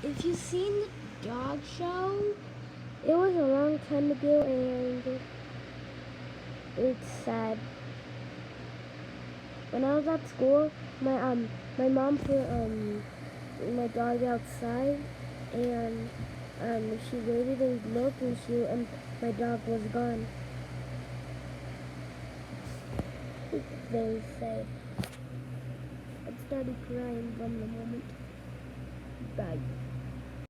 if you've seen the dog show, it was a long time ago and it's sad. When I was at school, my mom put my dog outside and she waited and looked and my dog was gone. It's very sad. I started crying from the moment. Bye.